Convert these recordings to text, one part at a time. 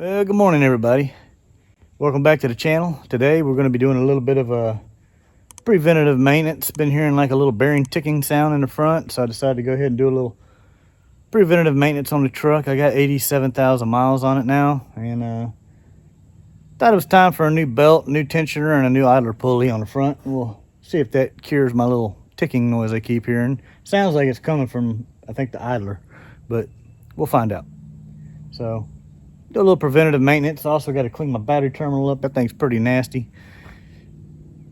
Well, good morning everybody. Welcome back to the channel. Today we're going to be doing a little bit of a preventative maintenance. Been hearing like a little bearing ticking sound in the front, so I decided to go ahead and do a little preventative maintenance on the truck. I got 87,000 miles on it now, and thought it was time for a new belt, new tensioner, and a new idler pulley on the front. We'll see if that cures my little ticking noise I keep hearing. Sounds like it's coming from, I think, the idler, but we'll find out. So do a little preventative maintenance. Also got to clean my battery terminal up. That thing's pretty nasty.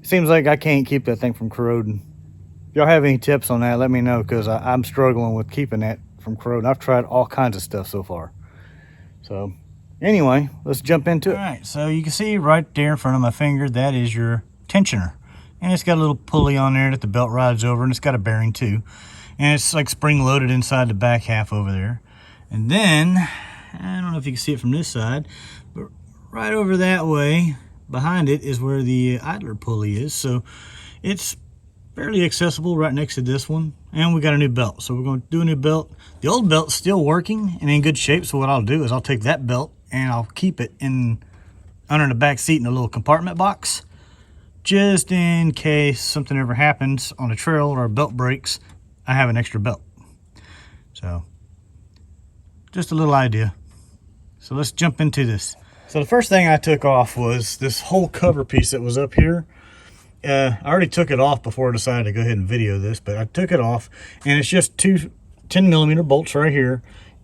Seems like I can't keep that thing from corroding. If y'all have any tips on that, let me know, because I'm struggling with keeping that from corroding. I've tried all kinds of stuff so far. So anyway, let's jump into it. All right, so you can see right there in front of my finger, that is your tensioner. And it's got a little pulley on there that the belt rides over, and it's got a bearing too. And it's like spring loaded inside the back half over there. And then, I don't know if you can see it from this side, but right over that way behind it is where the idler pulley is. So it's fairly accessible right next to this one. And we got a new belt, so we're going to do a new belt. The old belt's still working and in good shape, so what I'll do is I'll take that belt and I'll keep it under the back seat in a little compartment box, just in case something ever happens on a trail or a belt breaks. I have an extra belt. So just a little idea. So let's jump into this. So the first thing I took off was this whole cover piece that was up here. I already took it off before I decided to go ahead and video this, but I took it off, and it's just two 10mm bolts right here.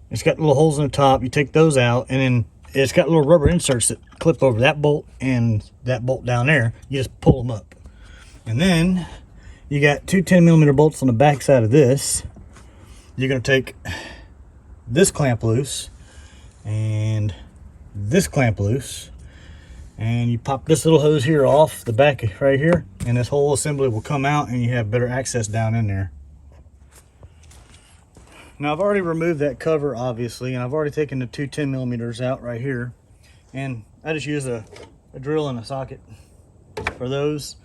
It's got little holes in the top. You take those out, and then it's got little rubber inserts that clip over that bolt and that bolt down there. You just pull them up. And then you got two 10mm bolts on the back side of this. You're going to take this clamp loose and this clamp loose, and you pop this little hose here off the back right here, and this whole assembly will come out, and you have better access down in there. Now I've already removed that cover, obviously, and I've already taken the two 10mm out right here, and I just use a drill and a socket for those.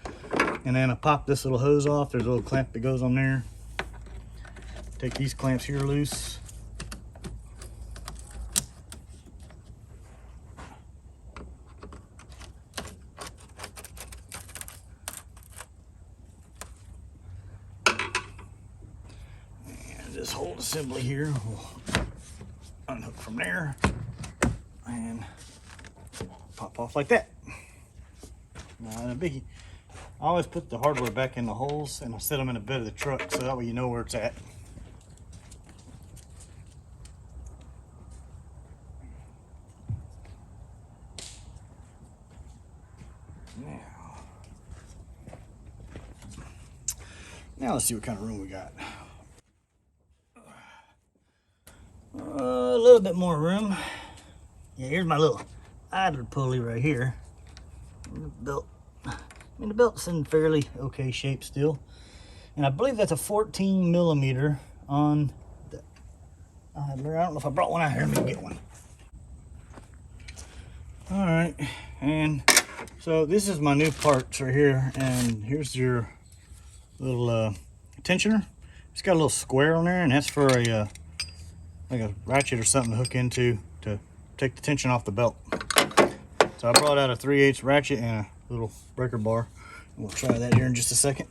And then I pop this little hose off. There's a little clamp that goes on there. Take these clamps here loose. This whole assembly here will unhook from there and pop off like that. Not a biggie. I always put the hardware back in the holes and I set them in the bed of the truck, so that way you know where it's at. Now let's see what kind of room we got. A little bit more room. Yeah, here's my little idler pulley right here. And the belt. I mean, the belt's in fairly okay shape still. And I believe that's a 14mm on the idler. I don't know if I brought one out here. Let me get one. All right, and so this is my new parts right here, and here's your little tensioner. It's got a little square on there, and that's for a like a ratchet or something to hook into to take the tension off the belt. So I brought out a 3/8 ratchet and a little breaker bar. We'll try that here in just a second.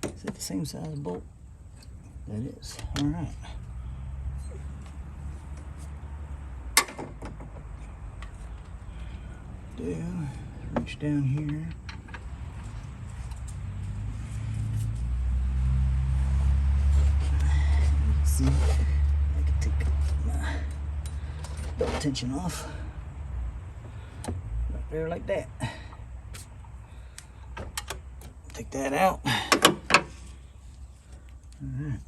Is that the same size bolt? That is. All right. Reach down here. See, I can take my belt tension off right there like that. Take that out. All right.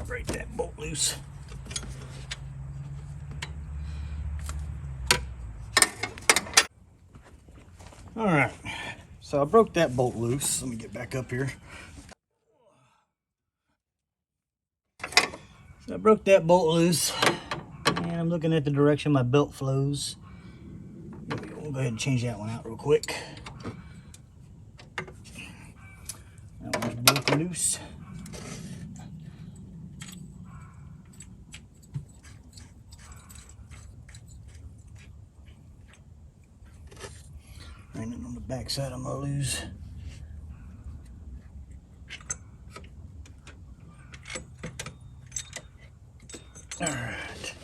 Break that bolt loose. All right, so I broke that bolt loose. Let me get back up here. So I broke that bolt loose, and And I'm looking at the direction my belt flows. We'll go ahead and change that one out real quick. That one's broken loose. And then on the back side I'm gonna lose. All right,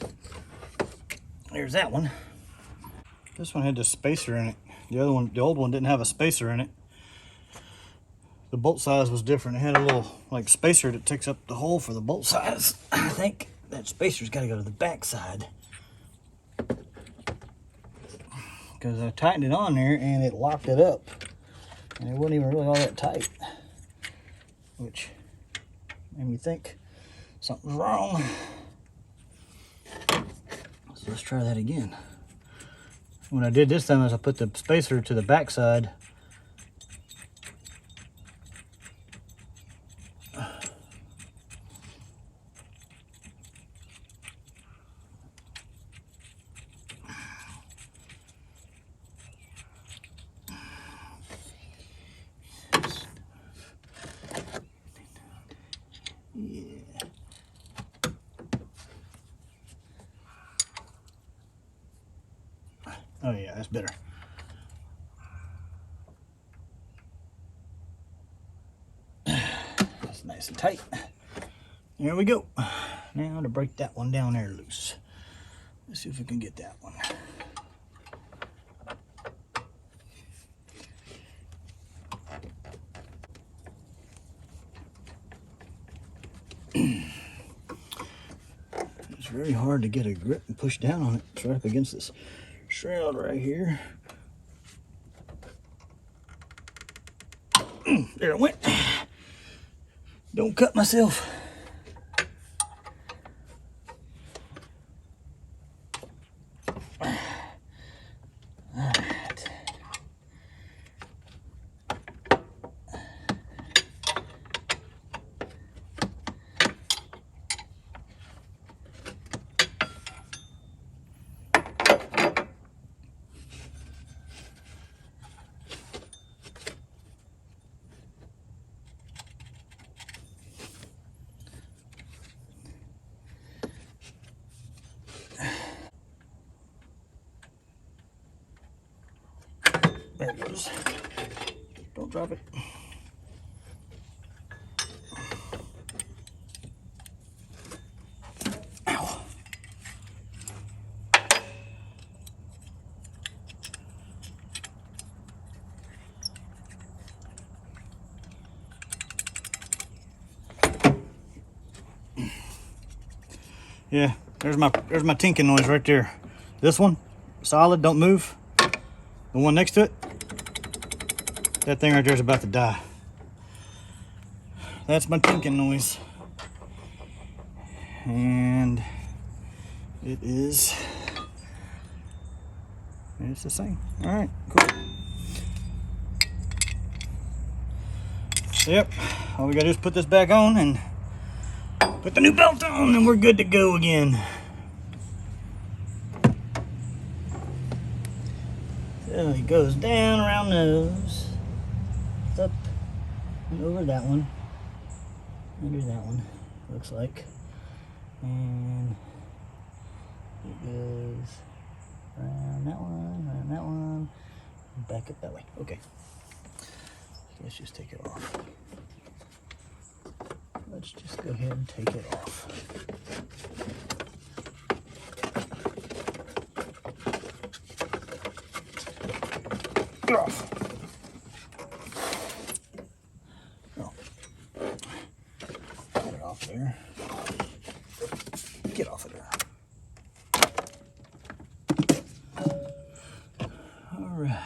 there's that one. This one had the spacer in it. The other one, the old one, didn't have a spacer in it. The bolt size was different. It had a little like spacer that takes up the hole for the bolt size. I think that spacer's got to go to the back side, because I tightened it on there and it locked it up, and it wasn't even really all that tight, which made me think something's wrong. So let's try that again. What I did this time is I put the spacer to the back side. Yeah. Oh yeah, that's better. That's nice and tight. There we go. Now to break that one down there loose. Let's see if we can get that one. It's very hard to get a grip and push down on it. It's right up against this shroud right here. There it went. Don't cut myself. Alright. There it goes. Don't drop it. Ow. Yeah, there's my tinking noise right there. This one, solid, don't move. The one next to it, that thing right there is about to die. That's my tinking noise. And it's the same. All right, cool. Yep, all we gotta do is put this back on and put the new belt on, and we're good to go again. So it goes down around nose, up and over that one, under that one, looks like, and it goes around that one, and back up that way. Okay, so let's just take it off. Let's just go ahead and take it off. Get off. Oh. Get it off there. Get off of there. All right.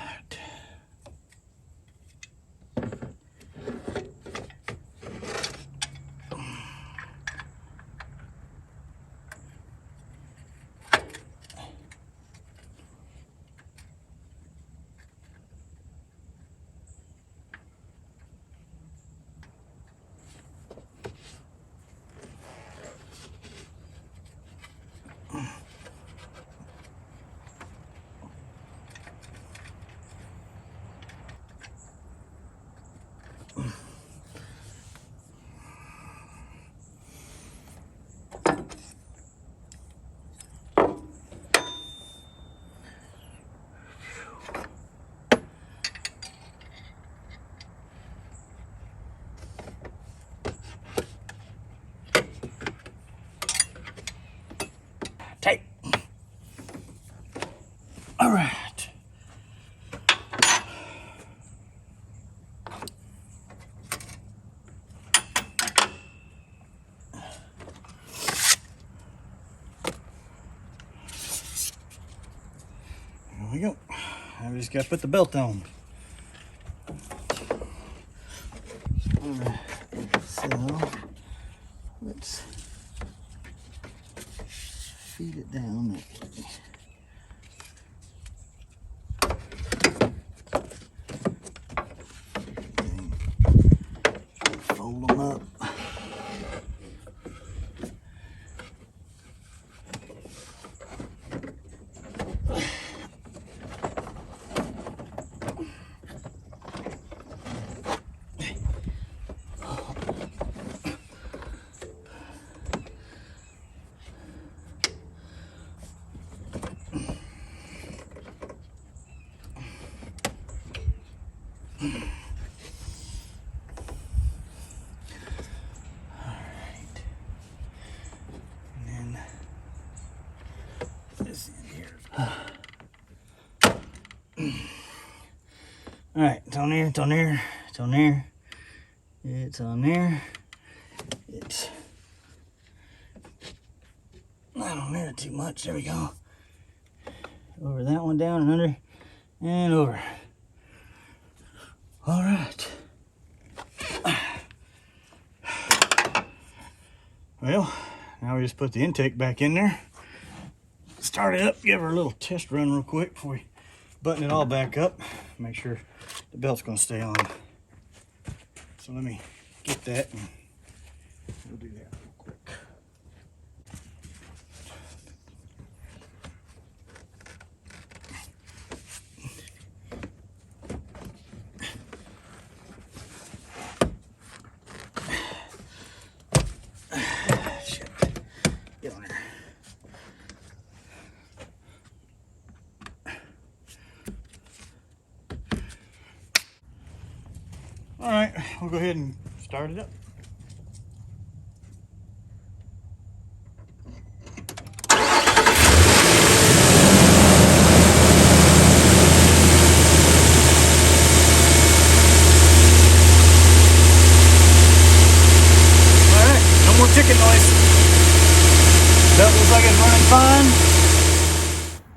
All right. There we go. Now we just got to put the belt on. All right. So let's feed it down that way. Fold them up. All right, it's on there, it's on there, it's on there, it's on there, it's not on there too much, there we go. Over that one, down and under, and over. All right. Well, now we just put the intake back in there. Start it up, give her a little test run real quick before we button it all back up. Make sure the belt's gonna stay on. So let me get that and we'll do that real quick. Shit. Get on there. All right, we'll go ahead and start it up. All right, no more chicken noise. That looks like it's running fine.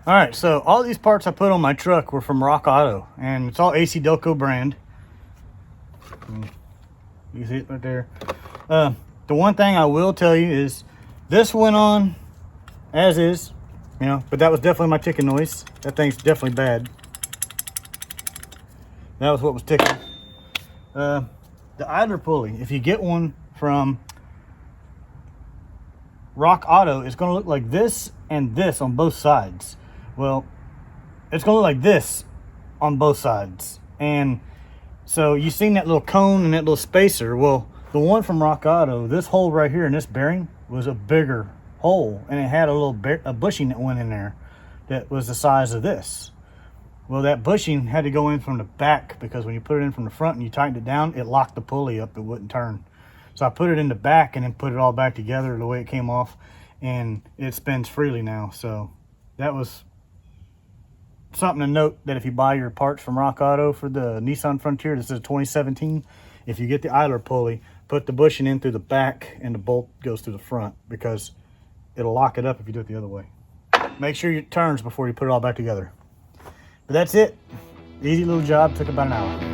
All right, so all these parts I put on my truck were from Rock Auto, and it's all AC Delco brand. You see it right there. The one thing I will tell you is this went on as is, you know, but that was definitely my ticking noise. That thing's definitely bad. That was what was ticking. The idler pulley, if you get one from Rock Auto, it's going to look like this and this on both sides. Well, it's going to look like this on both sides. And so you seen that little cone and that little spacer. Well, the one from Rock Auto, this hole right here in this bearing was a bigger hole, and it had a little a bushing that went in there that was the size of this. Well, that bushing had to go in from the back because when you put it in from the front and you tightened it down, it locked the pulley up. It wouldn't turn. So I put it in the back and then put it all back together the way it came off, and it spins freely now. So that was something to note, that if you buy your parts from Rock Auto for the Nissan Frontier, this is a 2017, if you get the idler pulley, put the bushing in through the back and the bolt goes through the front, because it'll lock it up if you do it the other way. Make sure it turns before you put it all back together. But that's it. Easy little job, took about an hour.